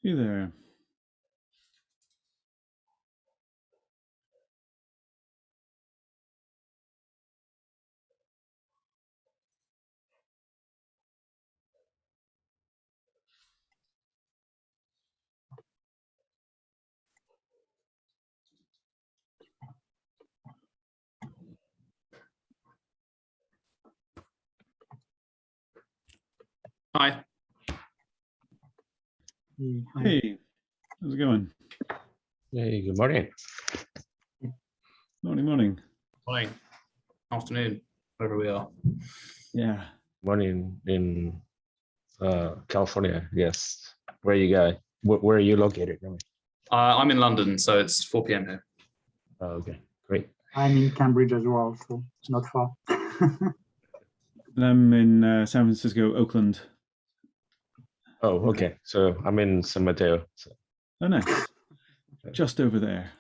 Hey there. Hi. Hey, how's it going? Hey, good morning. Morning. Morning. Afternoon, wherever we are. Yeah. Morning in California. Yes. Where are you guys? Where are you located? I'm in London, so it's 4 p.m. here. Oh, okay, great. I'm in Cambridge as well, so it's not far. And I'm in San Francisco, Oakland. Oh, okay. So I'm in San Mateo. So, Oh, nice. Just over there.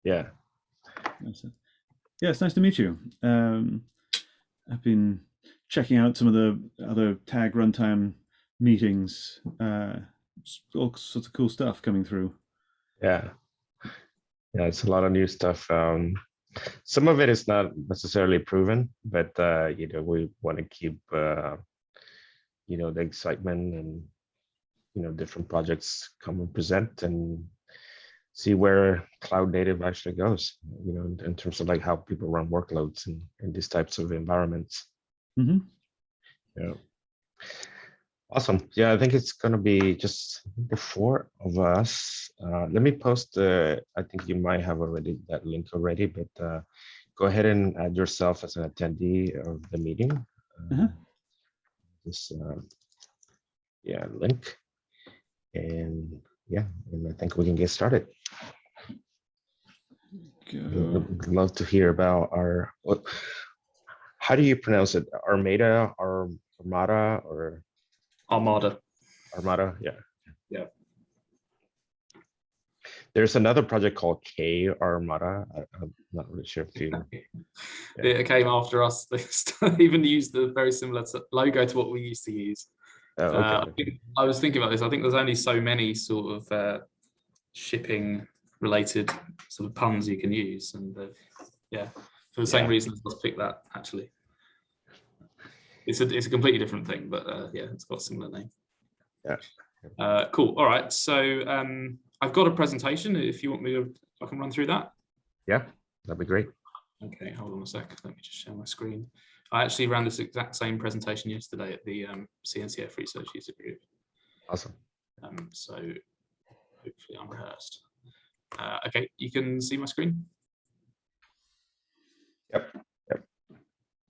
yeah. Yeah, it's nice to meet you. I've been checking out some of the other tag runtime meetings. All sorts of cool stuff coming through. Yeah. Yeah, it's a lot of new stuff. Some of it is not necessarily proven, but we want to keep the excitement and different projects come and present and see where cloud native actually goes, in terms of like how people run workloads in these types of environments. Mm-hmm. Yeah. Awesome. Yeah, I think it's going to be just the four of us. Let me post I think you might have already that link already, but go ahead and add yourself as an attendee of the meeting. This link. And and I think we can get started. I'd love to hear about how do you pronounce it? Armada or Armada or Armada. Armada, yeah. Yeah. There's another project called K Armada. I'm not really sure if you. It came after us. They even used the very similar logo to what we used to use. Oh, okay. I was thinking about this. I think there's only so many sort of shipping related sort of puns you can use, and for the same reasons, let's pick that. Actually, it's a completely different thing, but it's got a similar name. Yeah. Cool. All right. So I've got a presentation. If you want me to, I can run through that. Yeah, that'd be great. Okay, hold on a sec. Let me just share my screen. I actually ran this exact same presentation yesterday at the CNCF Research User Group. Awesome. So hopefully I'm rehearsed. Okay, you can see my screen? Yep.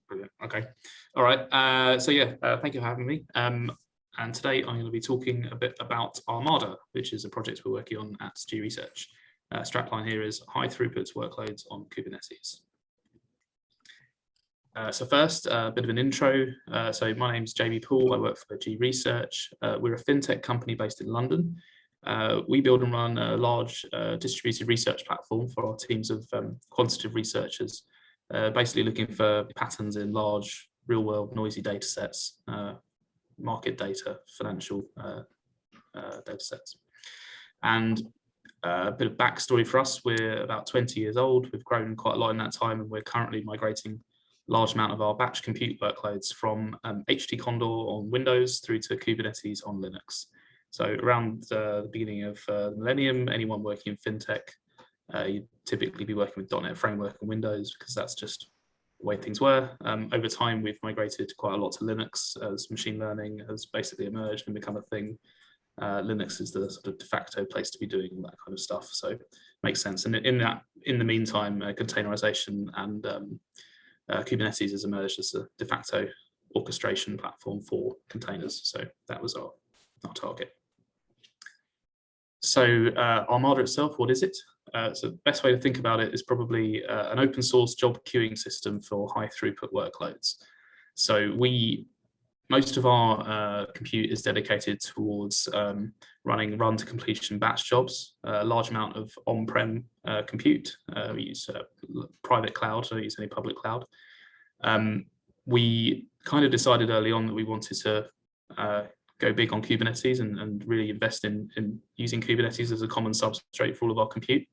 Brilliant. Okay. All right. So thank you for having me. And today I'm going to be talking a bit about Armada, which is a project we're working on at G Research. Strapline here is high throughput workloads on Kubernetes. So first, a bit of an intro. So my name's Jamie Poole. I work for G Research. We're a fintech company based in London. We build and run a large distributed research platform for our teams of quantitative researchers, basically looking for patterns in large, real-world, noisy data sets, market data, financial data sets. And a bit of backstory for us, we're about 20 years old. We've grown quite a lot in that time, and we're currently migrating large amount of our batch compute workloads from HT Condor on Windows through to Kubernetes on Linux. So around the beginning of the millennium, anyone working in fintech, you'd typically be working with .NET Framework and Windows because that's just the way things were. Over time, we've migrated quite a lot to Linux as machine learning has basically emerged and become a thing. Linux is the sort of de facto place to be doing all that kind of stuff. So it makes sense. And in the meantime, containerization and Kubernetes has emerged as a de facto orchestration platform for containers. So that was our target. So Armada itself, what is it? So the best way to think about it is probably an open source job queuing system for high throughput workloads. So most of our compute is dedicated towards running run to completion batch jobs, a large amount of on-prem compute. We use private cloud, so use any public cloud. We kind of decided early on that we wanted to go big on Kubernetes and really invest in using Kubernetes as a common substrate for all of our compute.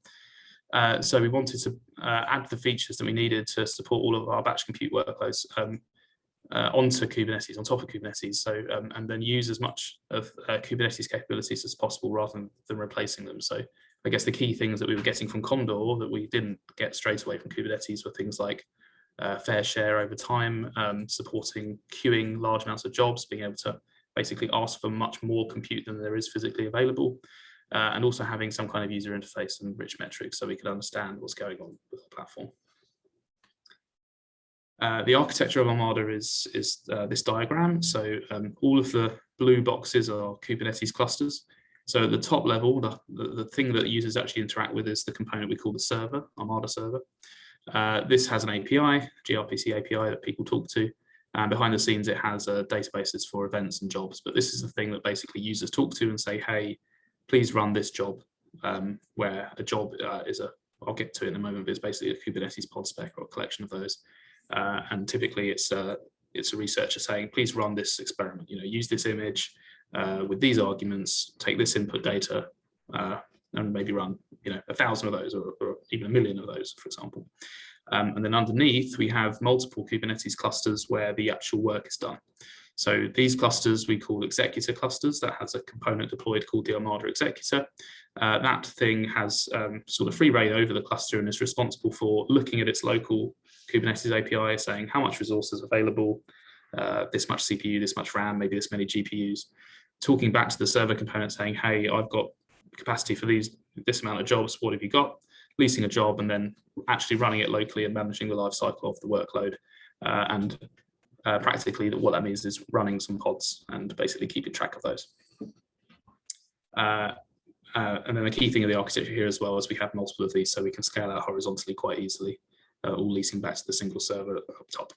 So we wanted to add the features that we needed to support all of our batch compute workloads onto Kubernetes, on top of Kubernetes, so and then use as much of Kubernetes capabilities as possible rather than replacing them. So I guess the key things that we were getting from Condor that we didn't get straight away from Kubernetes were things like fair share over time, supporting queuing large amounts of jobs, being able to basically ask for much more compute than there is physically available, and also having some kind of user interface and rich metrics so we could understand what's going on with the platform. The architecture of Armada is this diagram. So all of the blue boxes are Kubernetes clusters. So at the top level, the thing that users actually interact with is the component we call the server, Armada server. This has an API, gRPC API that people talk to. And behind the scenes, it has databases for events and jobs. But this is the thing that basically users talk to and say, hey, please run this job, where a job is I'll get to it in a moment, but it's basically a Kubernetes pod spec or a collection of those. And typically it's a researcher saying, please run this experiment, use this image with these arguments, take this input data, and maybe run 1,000 of those or even 1,000,000 of those, for example. And then underneath, we have multiple Kubernetes clusters where the actual work is done. So these clusters we call executor clusters. That has a component deployed called the Armada executor. That thing has sort of free reign over the cluster and is responsible for looking at its local Kubernetes API, saying how much resources available, this much CPU, this much RAM, maybe this many GPUs, talking back to the server component saying, hey, I've got capacity for this amount of jobs, what have you got? Leasing a job and then actually running it locally and managing the life cycle of the workload. Practically what that means is running some pods and basically keeping track of those. And then the key thing of the architecture here as well is we have multiple of these, so we can scale out horizontally quite easily, all leasing back to the single server up top.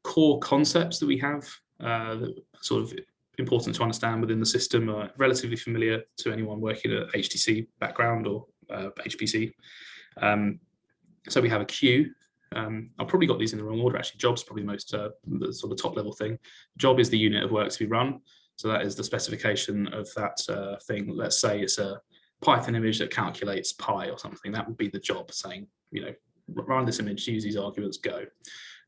Core concepts that we have that sort of important to understand within the system are relatively familiar to anyone working at HTC background or HPC. So we have a queue. I've probably got these in the wrong order actually. Job's probably the sort of top level thing. Job is the unit of work to be run. So that is the specification of that thing. Let's say it's a Python image that calculates pi or something. That would be the job saying, run this image, use these arguments, go.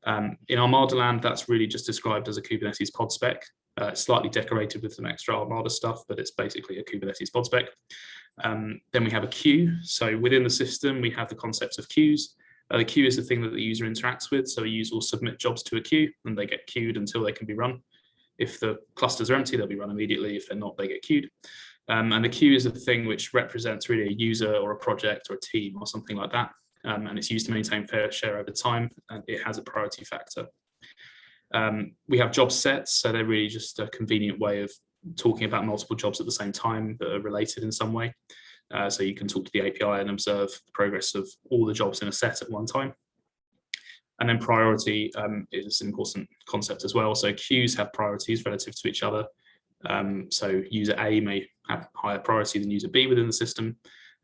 In Armada land, that's really just described as a Kubernetes pod spec. It's slightly decorated with some extra Armada stuff, but it's basically a Kubernetes pod spec. Then we have a queue. So within the system, we have the concepts of queues. The queue is the thing that the user interacts with. So a user will submit jobs to a queue and they get queued until they can be run. If the clusters are empty, they'll be run immediately. If they're not, they get queued. And the queue is the thing which represents really a user or a project or a team or something like that. And it's used to maintain fair share over time, and it has a priority factor. We have job sets, so they're really just a convenient way of talking about multiple jobs at the same time that are related in some way. So you can talk to the API and observe the progress of all the jobs in a set at one time. And then priority is an important concept as well. So queues have priorities relative to each other. So user A may have higher priority than user B within the system.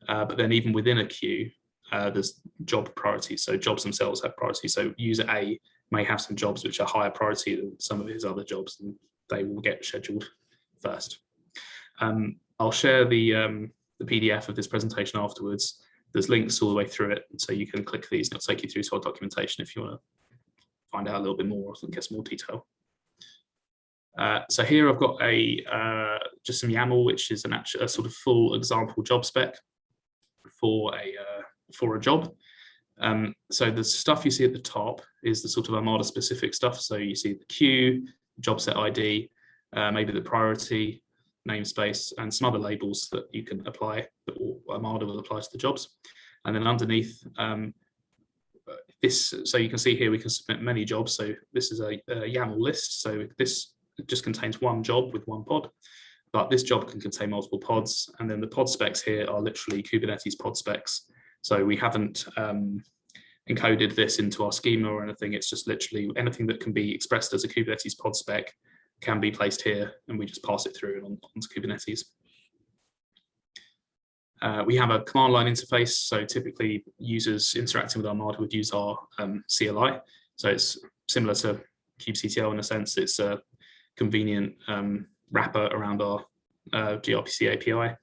But then even within a queue, there's job priorities. So jobs themselves have priority. So user A may have some jobs which are higher priority than some of his other jobs, and they will get scheduled first. I'll share the PDF of this presentation afterwards. There's links all the way through it, so you can click these and it'll take you through to our documentation if you want to find out a little bit more or get some more detail. So here I've got just some YAML, which is a sort of full example job spec for a job. So the stuff you see at the top is the sort of Armada specific stuff. So you see the queue, job set ID, maybe the priority, namespace, and some other labels that you can apply that Armada will apply to the jobs. And then underneath so you can see here we can submit many jobs. So this is a YAML list. So this just contains one job with one pod, but this job can contain multiple pods. And then the pod specs here are literally Kubernetes pod specs. So we haven't encoded this into our schema or anything. It's just literally anything that can be expressed as a Kubernetes pod spec can be placed here, and we just pass it through onto Kubernetes. We have a command line interface. So typically users interacting with Armada would use our CLI. So it's similar to kubectl in a sense. It's convenient wrapper around our gRPC API.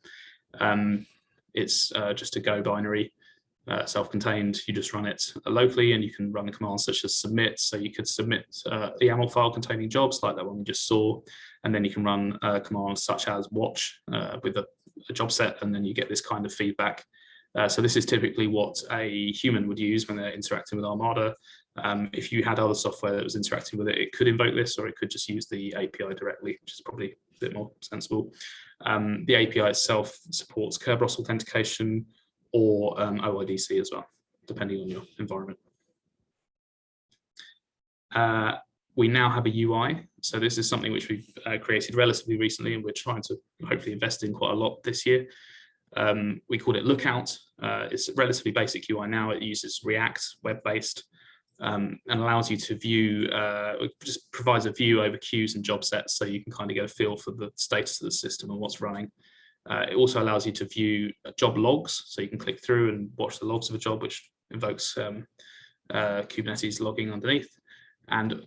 It's just a Go binary, self-contained. You just run it locally, and you can run commands such as submit. So you could submit the YAML file containing jobs like that one we just saw, and then you can run commands such as watch with a job set, and then you get this kind of feedback. So this is typically what a human would use when they're interacting with Armada. If you had other software that was interacting with it, it could invoke this, or it could just use the API directly, which is probably a bit more sensible. The API itself supports Kerberos authentication or OIDC as well, depending on your environment. We now have a UI. So this is something which we've created relatively recently, and we're trying to hopefully invest in quite a lot this year. We called it Lookout. It's a relatively basic UI now. It uses React, web-based, and allows you to view, it just provides a view over queues and job sets, so you can kind of get a feel for the status of the system and what's running. It also allows you to view job logs, so you can click through and watch the logs of a job, which invokes Kubernetes logging underneath, and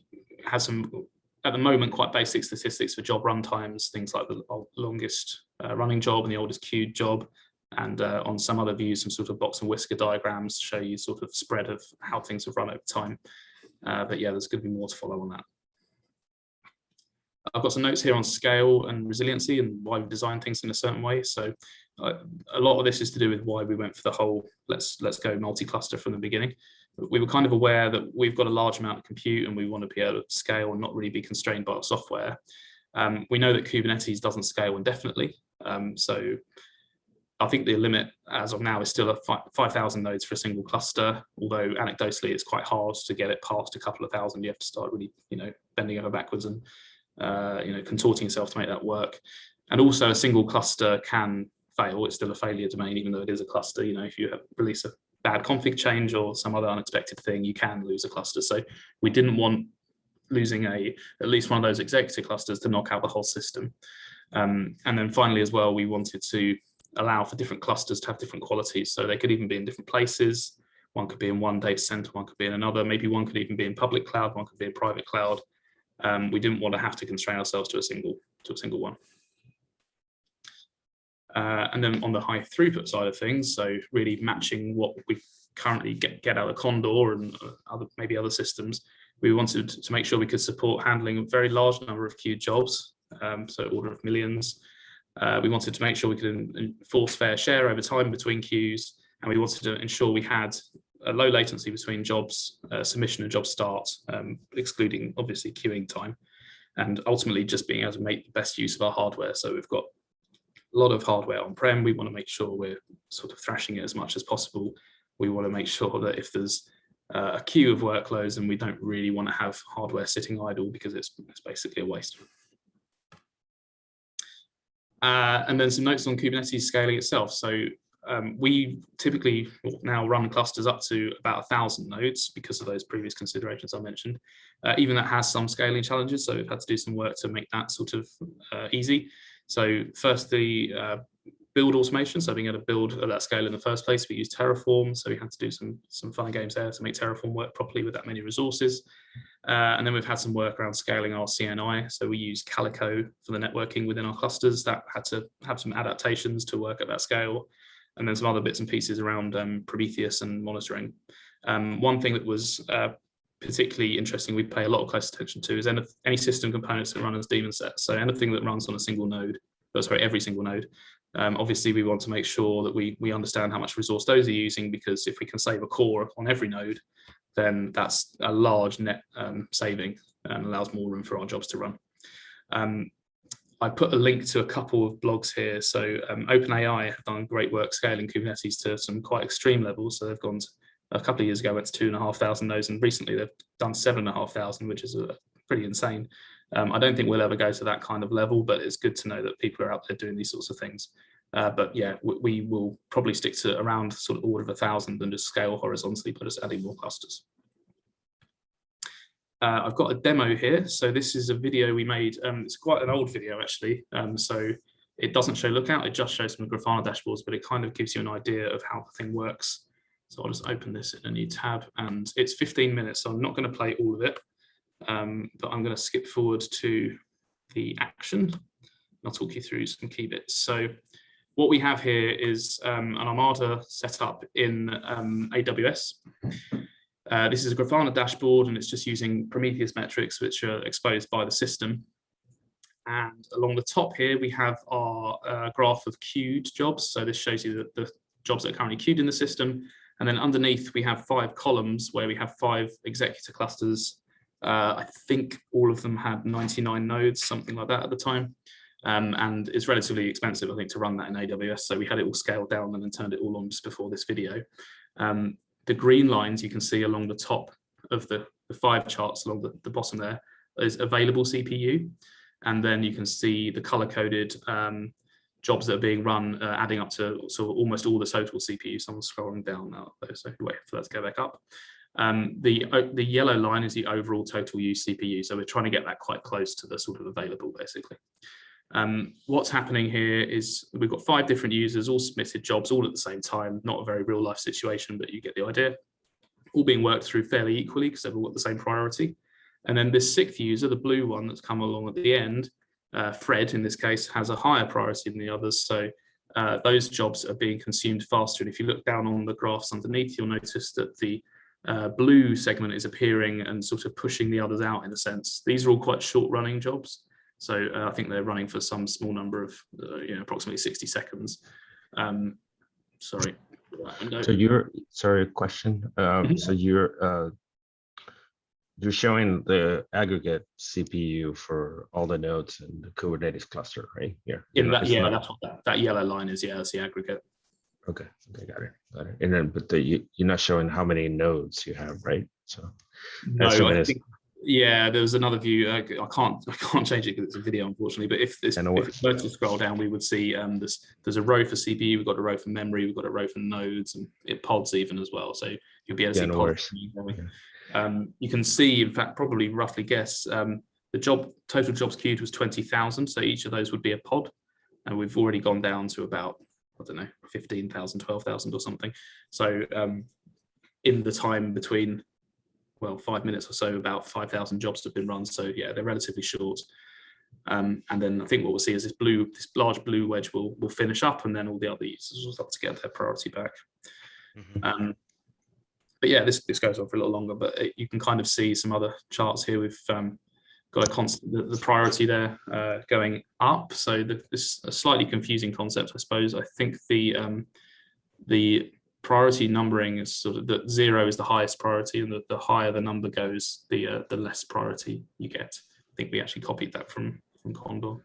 has some, at the moment, quite basic statistics for job runtimes, things like the longest running job and the oldest queued job, and on some other views, some sort of box and whisker diagrams to show you sort of spread of how things have run over time. But yeah, there's going to be more to follow on that. I've got some notes here on scale and resiliency and why we design things in a certain way. So a lot of this is to do with why we went for the whole let's go multi-cluster from the beginning. We were kind of aware that we've got a large amount of compute and we want to be able to scale and not really be constrained by our software. We know that Kubernetes doesn't scale indefinitely. So I think the limit as of now is still 5,000 nodes for a single cluster, although anecdotally it's quite hard to get it past a couple of thousand. You have to start really, bending over backwards and contorting yourself to make that work. And also a single cluster can fail. It's still a failure domain, even though it is a cluster. If you release a bad config change or some other unexpected thing, you can lose a cluster. So we didn't want losing at least one of those executive clusters to knock out the whole system. And then finally as well, we wanted to allow for different clusters to have different qualities. So they could even be in different places. One could be in one data center, one could be in another. Maybe one could even be in public cloud, one could be in private cloud. We didn't want to have to constrain ourselves to a single one. And then on the high throughput side of things, so really matching what we currently get out of Condor and maybe other systems, we wanted to make sure we could support handling a very large number of queued jobs, so order of millions. We wanted to make sure we could enforce fair share over time between queues, and we wanted to ensure we had a low latency between jobs submission and job start, excluding obviously queuing time, and ultimately just being able to make the best use of our hardware. So we've got a lot of hardware on-prem. We want to make sure we're sort of thrashing it as much as possible. We want to make sure that if there's a queue of workloads, and we don't really want to have hardware sitting idle because it's basically a waste. And then some notes on Kubernetes scaling itself. So we typically now run clusters up to about 1,000 nodes because of those previous considerations I mentioned. Even that has some scaling challenges, so we've had to do some work to make that sort of easy. So first, the build automation, so being able to build at that scale in the first place, we use Terraform, so we had to do some fun and games there to make Terraform work properly with that many resources. And then we've had some work around scaling our CNI, so we use Calico for the networking within our clusters. That had to have some adaptations to work at that scale, and then some other bits and pieces around Prometheus and monitoring. One thing that was particularly interesting, we pay a lot of close attention to, is any system components that run as daemon sets. So anything that runs on a single node, every single node. Obviously, we want to make sure that we understand how much resource those are using, because if we can save a core on every node, then that's a large net saving and allows more room for our jobs to run. I put a link to a couple of blogs here. So OpenAI have done great work scaling Kubernetes to some quite extreme levels. So they've gone a couple of years ago, it's 2,500 nodes, and recently they've done 7,500, which is pretty insane. I don't think we'll ever go to that kind of level, but it's good to know that people are out there doing these sorts of things. But yeah, we will probably stick to around sort of order of 1,000 and just scale horizontally, but just adding more clusters. I've got a demo here. So this is a video we made. It's quite an old video actually. So it doesn't show Lookout, it just shows some Grafana dashboards, but it kind of gives you an idea of how the thing works. So I'll just open this in a new tab, and it's 15 minutes. So I'm not going to play all of it, but I'm going to skip forward to the action. I'll talk you through some key bits. So what we have here is an Armada set up in AWS. This is a Grafana dashboard, and it's just using Prometheus metrics, which are exposed by the system. And along the top here, we have our graph of queued jobs. So this shows you the jobs that are currently queued in the system. And then underneath, we have 5 columns where we have 5 executor clusters. I think all of them had 99 nodes, something like that at the time. And it's relatively expensive, I think, to run that in AWS. So we had it all scaled down and then turned it all on just before this video. The green lines you can see along the top of the 5 charts along the bottom there is available CPU. And then you can see the color-coded jobs that are being run, adding up to sort of almost all the total CPU. Someone's scrolling down now, so wait for that to go back up. The yellow line is the overall total use CPU. So we're trying to get that quite close to the sort of available, basically. What's happening here is we've got 5 different users, all submitted jobs, all at the same time. Not a very real life situation, but you get the idea. All being worked through fairly equally because they've all got the same priority. And then this 6th user, the blue one that's come along at the end, Fred in this case, has a higher priority than the others. So those jobs are being consumed faster. And if you look down on the graphs underneath, you'll notice that the blue segment is appearing and sort of pushing the others out in a sense. These are all quite short running jobs. So I think they're running for some small number of, approximately 60 seconds. Sorry. So question. So you're showing the aggregate CPU for all the nodes in the Kubernetes cluster, right? Here. That's what that yellow line is. Yeah, that's the aggregate. Okay, got it. And then, but you're not showing how many nodes you have, right? So no, I think, yeah, there was another view. I can't change it because it's a video, unfortunately. But if we were to scroll down, we would see there's a row for CPU, we've got a row for memory, we've got a row for nodes, and it pods even as well. So you'll be able to see pods. You can see, in fact, probably roughly guess the total jobs queued was 20,000. So each of those would be a pod, and we've already gone down to about, I don't know, 15,000, 12,000 or something. So in the time between, 5 minutes or so, about 5,000 jobs have been run. So yeah, they're relatively short. And then I think what we'll see is this large blue wedge will finish up, and then all the other users will start to get their priority back. But yeah, this goes on for a little longer, but you can kind of see some other charts here. We've got a constant, the priority there going up. So this is a slightly confusing concept, I suppose. I think the priority numbering is sort of that 0 is the highest priority, and the higher the number goes, the less priority you get. I think we actually copied that from Condor.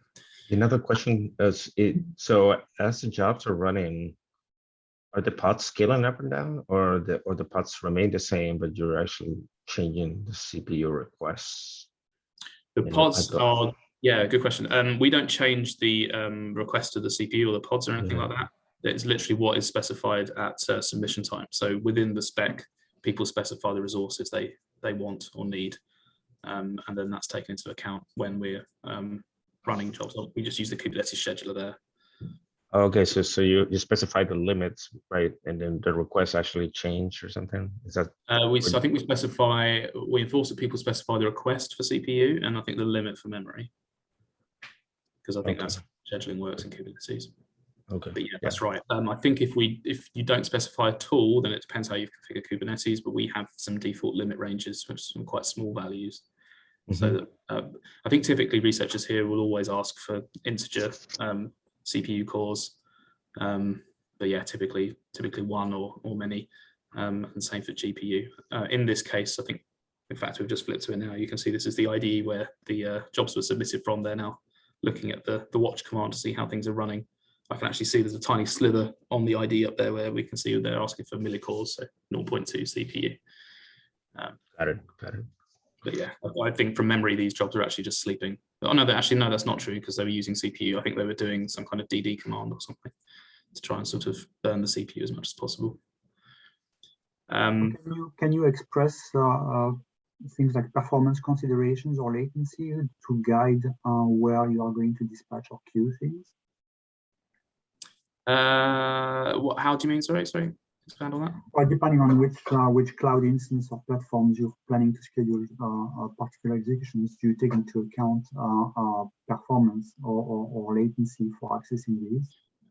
Another question is, so as the jobs are running, are the pods scaling up and down, or the pods remain the same, but you're actually changing the CPU requests? The pods are, yeah, good question. We don't change the request to the CPU or the pods or anything like that. It's literally what is specified at submission time. So within the spec, people specify the resources they want or need, and then that's taken into account when we're running jobs. We just use the Kubernetes scheduler there. Okay, so you specify the limits, right? And then the requests actually change or something? Is that? So I think we enforce that people specify the request for CPU, and I think the limit for memory, because I think that's how scheduling works in Kubernetes. Okay. But yeah, that's right. I think if you don't specify at all, then it depends how you configure Kubernetes, but we have some default limit ranges, which are some quite small values. So I think typically researchers here will always ask for integer CPU cores, but yeah, typically 1 or many, and same for GPU. In this case, I think, in fact, we've just flipped to it now. You can see this is the IDE where the jobs were submitted from. They're now looking at the watch command to see how things are running. I can actually see there's a tiny slither on the IDE up there where we can see they're asking for millicores, so 0.2 CPU. Got it. But yeah, I think from memory, these jobs are actually just sleeping. Oh no, that's not true, because they were using CPU. I think they were doing some kind of DD command or something to try and sort of burn the CPU as much as possible. Can you express things like performance considerations or latency to guide where you are going to dispatch or queue things? How do you mean? Sorry. expand on that? Well, depending on which cloud instance or platforms you're planning to schedule particular executions, do you take into account performance or latency for accessing these?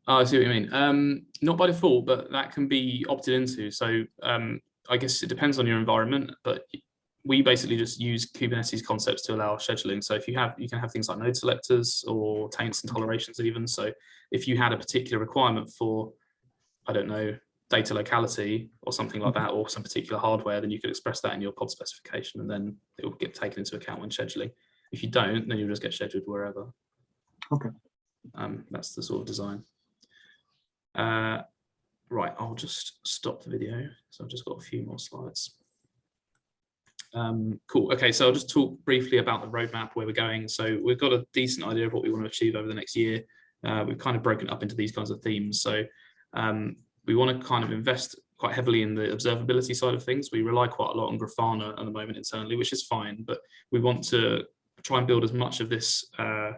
Oh, I see what you mean. Not by default, but that can be opted into. So I guess it depends on your environment, but we basically just use Kubernetes concepts to allow scheduling. So if you can have things like node selectors or taints and tolerations even. So if you had a particular requirement for, I don't know, data locality or something like that, or some particular hardware, then you could express that in your pod specification, and then it will get taken into account when scheduling. If you don't, then you'll just get scheduled wherever. Okay. That's the sort of design. Right, I'll just stop the video. So I've just got a few more slides. Cool. Okay, so I'll just talk briefly about the roadmap, where we're going. So we've got a decent idea of what we want to achieve over the next year. We've kind of broken up into these kinds of themes. So we want to kind of invest quite heavily in the observability side of things. We rely quite a lot on Grafana at the moment internally, which is fine, but we want to try and build as much of this kind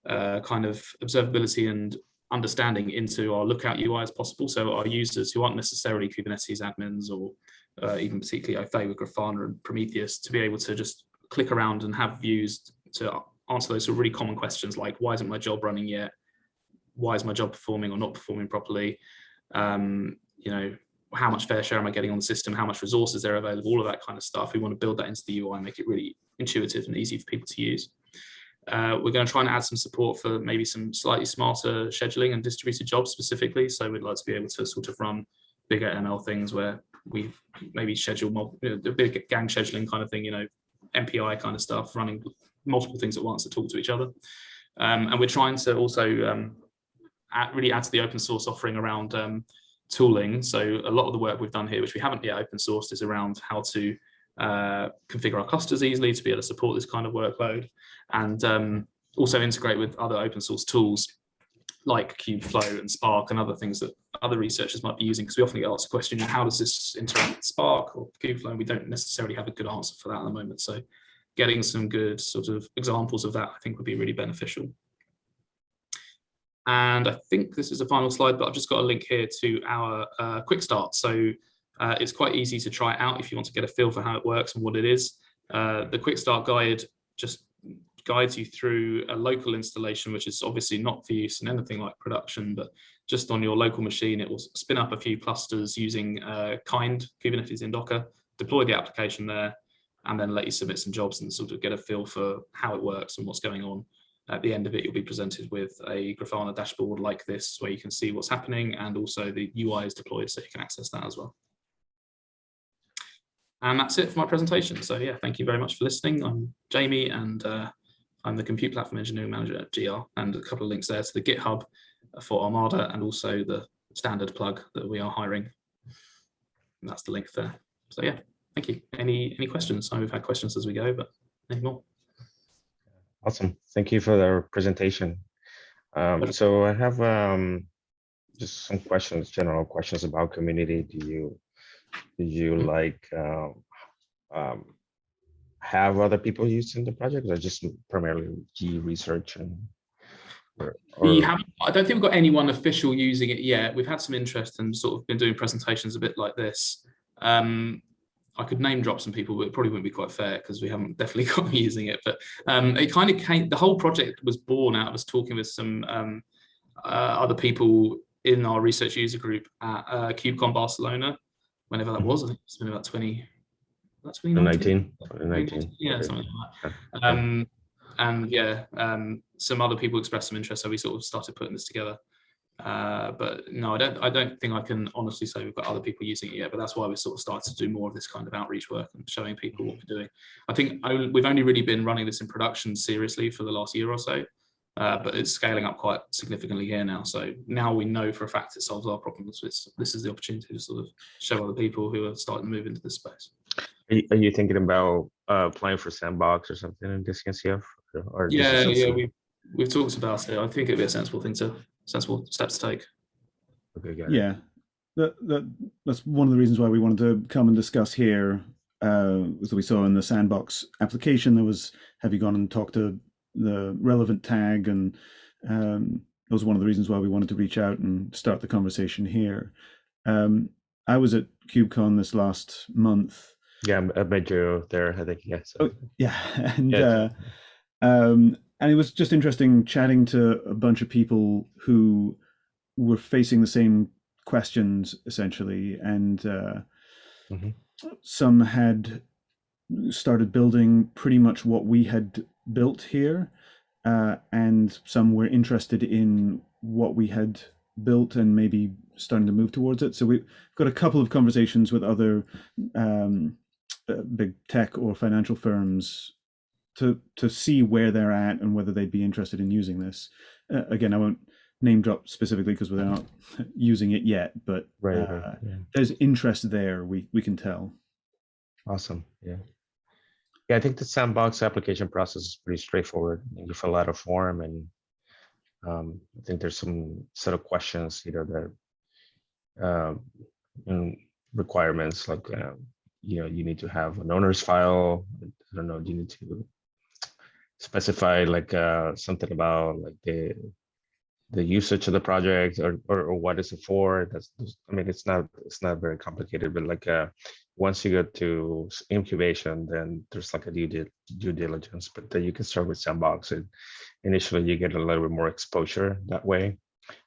of observability and understanding into our Lookout UI as possible. So our users who aren't necessarily Kubernetes admins or even particularly Au fait with Grafana and Prometheus, to be able to just click around and have views to answer those sort of really common questions like, why isn't my job running yet? Why is my job performing or not performing properly? You know, how much fair share am I getting on the system? How much resources are available? All of that kind of stuff. We want to build that into the UI and make it really intuitive and easy for people to use. We're going to try and add some support for maybe some slightly smarter scheduling and distributed jobs specifically. So we'd like to be able to sort of run bigger ML things where we maybe schedule the big gang scheduling kind of thing, you know, MPI kind of stuff, running multiple things at once that talk to each other. And we're trying to also really add to the open source offering around tooling. So a lot of the work we've done here, which we haven't yet open sourced, is around how to configure our clusters easily to be able to support this kind of workload, and also integrate with other open source tools like Kubeflow and Spark and other things that other researchers might be using, because we often get asked the question, how does this interact with Spark or Kubeflow? And we don't necessarily have a good answer for that at the moment. So getting some good sort of examples of that, I think, would be really beneficial. And I think this is the final slide, but I've just got a link here to our quick start. So it's quite easy to try it out if you want to get a feel for how it works and what it is. The quick start guide just guides you through a local installation, which is obviously not for use in anything like production, but just on your local machine. It will spin up a few clusters using kind Kubernetes in Docker, deploy the application there, and then let you submit some jobs and sort of get a feel for how it works and what's going on. At the end of it, you'll be presented with a Grafana dashboard like this, where you can see what's happening, and also the UI is deployed so you can access that as well. And that's it for my presentation. So yeah, thank you very much for listening. I'm Jamie, and I'm the Compute Platform Engineering Manager at GR, and a couple of links there to the GitHub for Armada and also the standard plug that we are hiring. And that's the link there. So yeah, thank you. Any questions? I know we've had questions as we go, but any more? Awesome. Thank you for the presentation. So I have just some questions, general questions about community. Do you like have other people using the project, or just primarily G research? And we haven't, I don't think we've got anyone official using it yet. We've had some interest and sort of been doing presentations a bit like this. I could name drop some people, but it probably wouldn't be quite fair because we haven't definitely got them using it. But it kind of came, the whole project was born out of us talking with some other people in our research user group at KubeCon Barcelona, whenever that was. I think it's been about 2019. Yeah, something like that. And yeah, some other people expressed some interest, so we sort of started putting this together. But no, I don't think I can honestly say we've got other people using it yet, but that's why we sort of started to do more of this kind of outreach work and showing people what we're doing. I think we've only really been running this in production seriously for the last year or so, but it's scaling up quite significantly here now. So now we know for a fact it solves our problems. This is the opportunity to sort of show other people who are starting to move into this space. Are you thinking about applying for Sandbox or something in this CNCF? Or yeah, we've talked about it. I think it'd be a sensible step to take. Okay, got it. Yeah, that's one of the reasons why we wanted to come and discuss here. Was that we saw in the Sandbox application, there was, have you gone and talked to the relevant tag, and that was one of the reasons why we wanted to reach out and start the conversation here. I was at KubeCon this last month. Yeah, I met you there, I think. Yeah. So. Oh, yeah, and Yeah. and it was just interesting chatting to a bunch of people who were facing the same questions essentially, and some had started building pretty much what we had built here, and some were interested in what we had built and maybe starting to move towards it. So we've got a couple of conversations with other big tech or financial firms to see where they're at and whether they'd be interested in using this. Again, I won't name drop specifically because we're not using it yet, but Right. Yeah. There's interest there. We can tell. Awesome. Yeah. Yeah, I think the sandbox application process is pretty straightforward. You fill out a form, and I think there's some set of questions, that requirements like you need to have an owner's file. I don't know. Do you need to specify like something about like the usage of the project or what is it for? I mean, it's not very complicated, but like once you get to incubation, then there's like a due diligence, but then you can start with sandbox, and initially you get a little bit more exposure that way.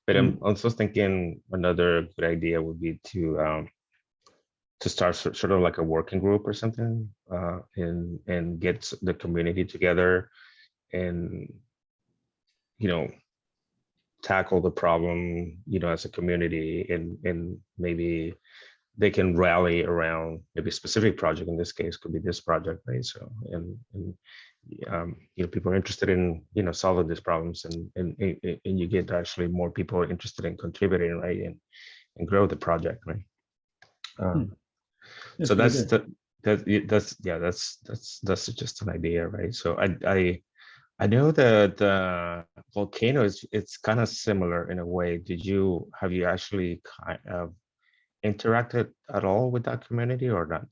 But I'm also thinking another good idea would be to start sort of like a working group or something, and get the community together and tackle the problem, as a community, and maybe they can rally around maybe a specific project. In this case, could be this project, right? So, and people are interested in, solving these problems, and you get actually more people interested in contributing, right? And grow the project, right? So that's just an idea, right? So I know that the volcano it's kind of similar in a way. Have you actually kind of interacted at all with that community or not?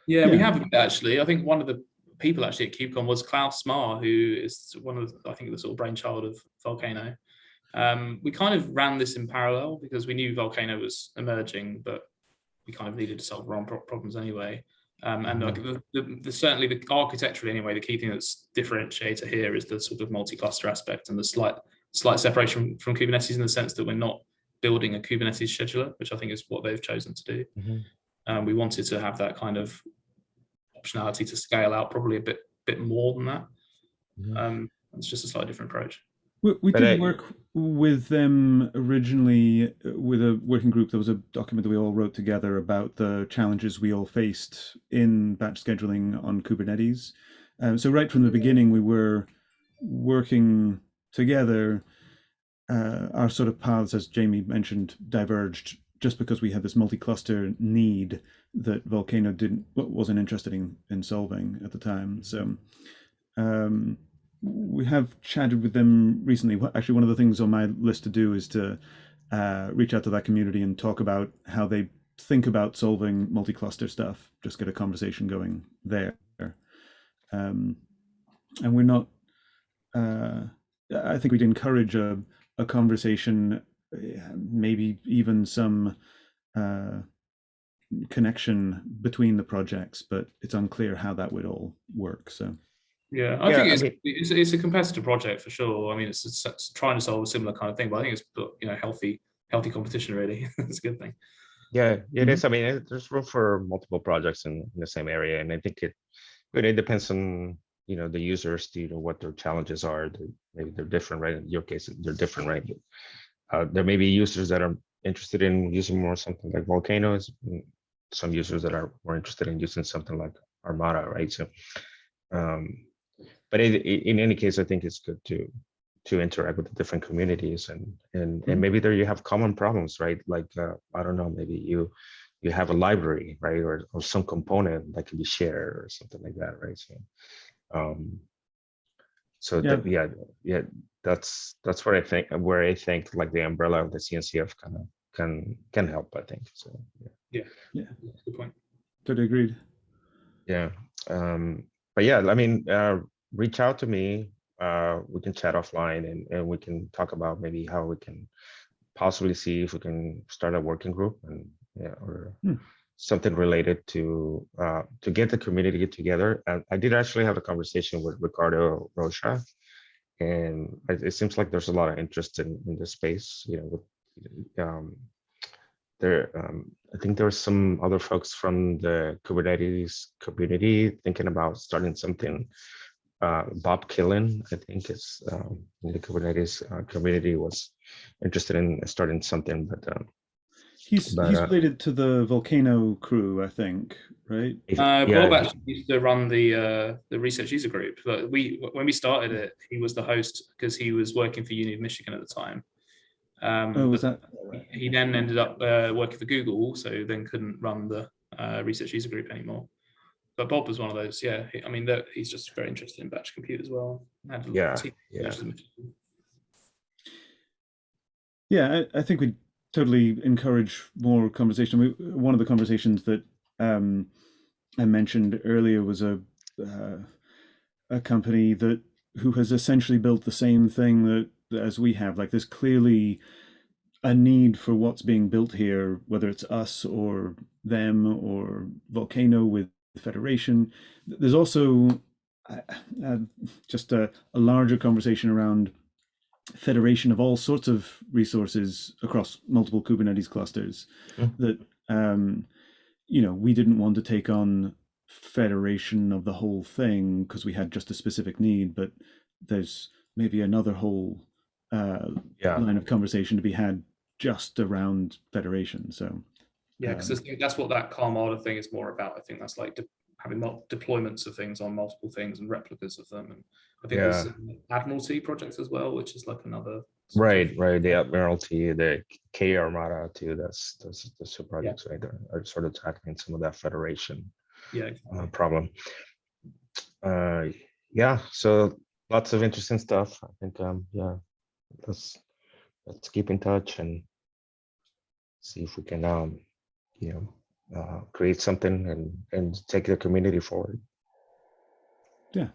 Yeah, we have actually. I think one of the people actually at KubeCon was Klaus Marr, who is one of I think the sort of brainchild of Volcano. We kind of ran this in parallel because we knew Volcano was emerging, but we kind of needed to solve wrong problems anyway. And like certainly the architecturally anyway, the key thing that's differentiator here is the sort of multi-cluster aspect and the slight separation from Kubernetes in the sense that we're not building a Kubernetes scheduler, which I think is what they've chosen to do. We wanted to have that kind of optionality to scale out probably a bit more than that. It's just a slightly different approach. We did work with them originally with a working group. There was a document that we all wrote together about the challenges we all faced in batch scheduling on Kubernetes. So right from the beginning, we were working together. Our sort of paths, as Jamie mentioned, diverged just because we had this multi-cluster need that Volcano wasn't interested in solving at the time. So we have chatted with them recently. Actually, one of the things on my list to do is to reach out to that community and talk about how they think about solving multi-cluster stuff, just get a conversation going there. And we're not, I think we'd encourage a conversation, maybe even some connection between the projects, but it's unclear how that would all work. So. Yeah, I think it's a competitive project for sure. I mean, it's trying to solve a similar kind of thing, but I think it's healthy competition really. It's a good thing. Yeah, it is. I mean, there's room for multiple projects in the same area, and I think it depends on the users, what their challenges are. Maybe they're different, right? In your case, they're different, right? But, there may be users that are interested in using more something like Volcanoes, some users that are more interested in using something like Armada, right? So. But in any case, I think it's good to interact with the different communities and maybe there you have common problems, right? Like I don't know, maybe you have a library, right, or some component that can be shared or something like that, right? So that's where I think like the umbrella of the CNCF kind of can help, I think. So yeah, that's a good point. Totally agreed. Yeah, but yeah, I mean. Reach out to me. We can chat offline and we can talk about maybe how we can possibly see if we can start a working group yeah, or Hmm. something related to get the community together. And I did actually have a conversation with Ricardo Rocha, and it seems like there's a lot of interest in this space. You know, with, I think there were some other folks from the Kubernetes community thinking about starting something. Bob Killen, I think, is in the Kubernetes community, was interested in starting something, but he's related to the Volcano crew, I think, right? Bob actually used to run the research user group. But when we started it, he was the host because he was working for Uni of Michigan at the time. Was that? He then ended up working for Google, so then couldn't run the research user group anymore. But Bob was one of those. Yeah, I mean, he's just very interested in batch compute as well. Yeah, I think we totally encourage more conversation. One of the conversations that I mentioned earlier was a company who has essentially built the same thing that as we have. Like, there's clearly a need for what's being built here, whether it's us or them or Volcano with Federation. There's also just a larger conversation around federation of all sorts of resources across multiple Kubernetes clusters. That we didn't want to take on federation of the whole thing because we had just a specific need, but there's maybe another whole line of conversation to be had just around federation. So yeah, because that's what that Armada thing is more about. I think that's like having deployments of things on multiple things and replicas of them. And I think there's Admiralty projects as well, which is like another right. The Admiralty, the K Armada too. That's the two projects, right? Are sort of tackling some of that federation problem. So lots of interesting stuff. I think let's keep in touch and see if we can create something and take the community forward. Yeah.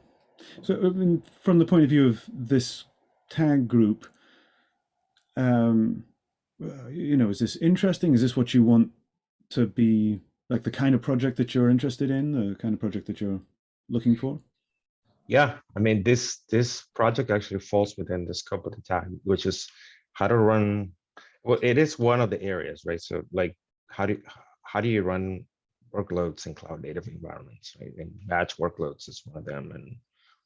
So I mean, from the point of view of this tag group, is this interesting? Is this what you want to be, like, the kind of project that you're interested in, the kind of project that you're looking for? Yeah, I mean, this project actually falls within the scope of the tag, which is how to run. Well, it is one of the areas, right? So, like, how do you run workloads in cloud native environments, right? And batch workloads is one of them,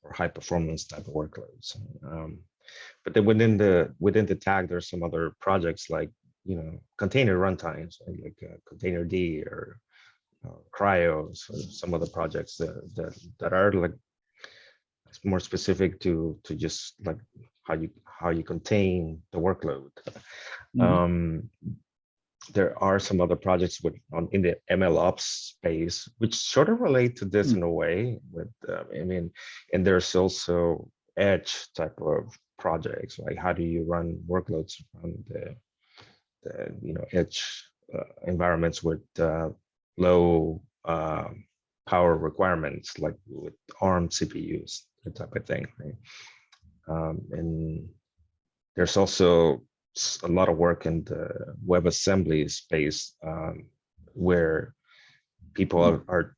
or high performance type of workloads. But then within the tag, there's some other projects like container runtimes, right? Like Containerd or Cryos, or some other projects that are like more specific to just like how you contain the workload. There are some other projects in the MLOps space, which sort of relate to this in a way. With and there's also edge type of projects, like how do you run workloads on the edge environments with low power requirements, like with ARM CPUs, that type of thing, right? And there's also a lot of work in the WebAssembly space, where people are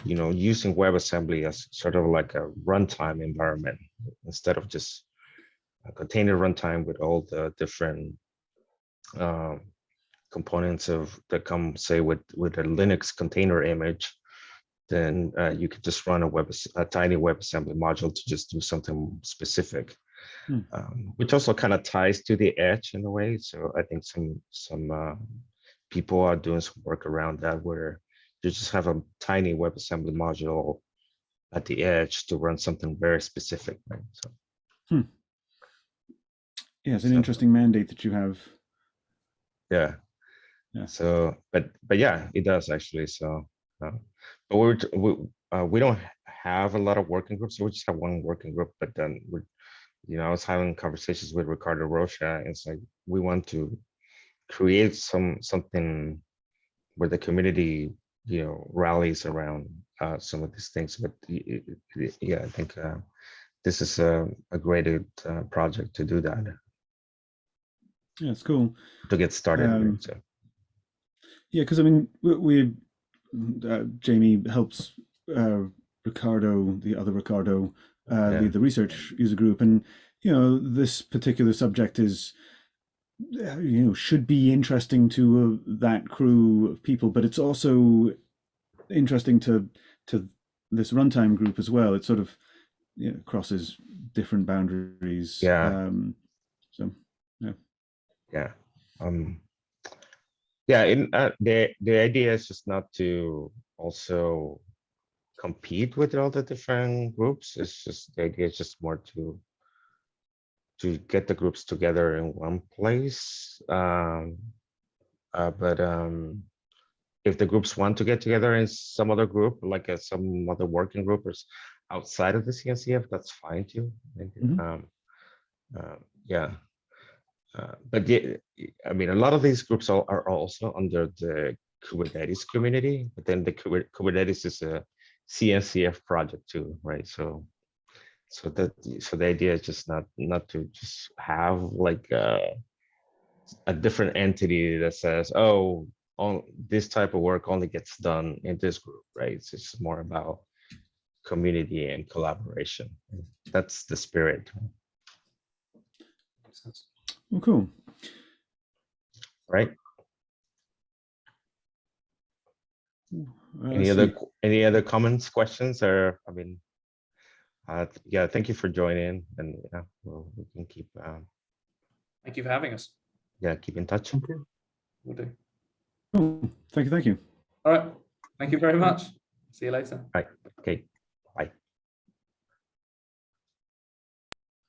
using WebAssembly as sort of like a runtime environment instead of just a container runtime with all the different components that come, say, with a Linux container image. Then you could just run a tiny WebAssembly module to just do something specific, which also kind of ties to the edge in a way. So I think some people are doing some work around that, where you just have a tiny WebAssembly module at the edge to run something very specific, right? So, yeah, it's an interesting mandate that you have. Yeah. So, but yeah, it does actually. So, but we don't have a lot of working groups. We just have one working group. But then I was having conversations with Ricardo Rocha, and it's like we want to create something where the community rallies around some of these things. But yeah, I think this is a great project to do that. Yeah, it's cool to get started. So. Yeah, because I mean, Jamie helps Ricardo, the other Ricardo, lead the research user group, and this particular subject is should be interesting to that crew of people, but it's also interesting to this runtime group as well. It sort of crosses different boundaries. Yeah. So yeah. Yeah. Yeah. In the idea is just not to also compete with all the different groups. It's just the idea is just more to get the groups together in one place. But if the groups want to get together in some other group, like some other working group or outside of the CNCF, that's fine too. Yeah. But yeah, I mean, a lot of these groups are also under the Kubernetes community, but then the Kubernetes is a CNCF project too, right? So the idea is just not to just have like a different entity that says, oh, this type of work only gets done in this group, right? It's just more about community and collaboration. That's the spirit. Makes sense. Well, cool. Right. Let's any other comments, questions, or I mean, yeah, thank you for joining, and yeah, we can keep. Thank you for having us. Yeah, keep in touch. Thank you. We'll do. Oh, thank you. All right. Thank you very much. See you later. Right. Okay.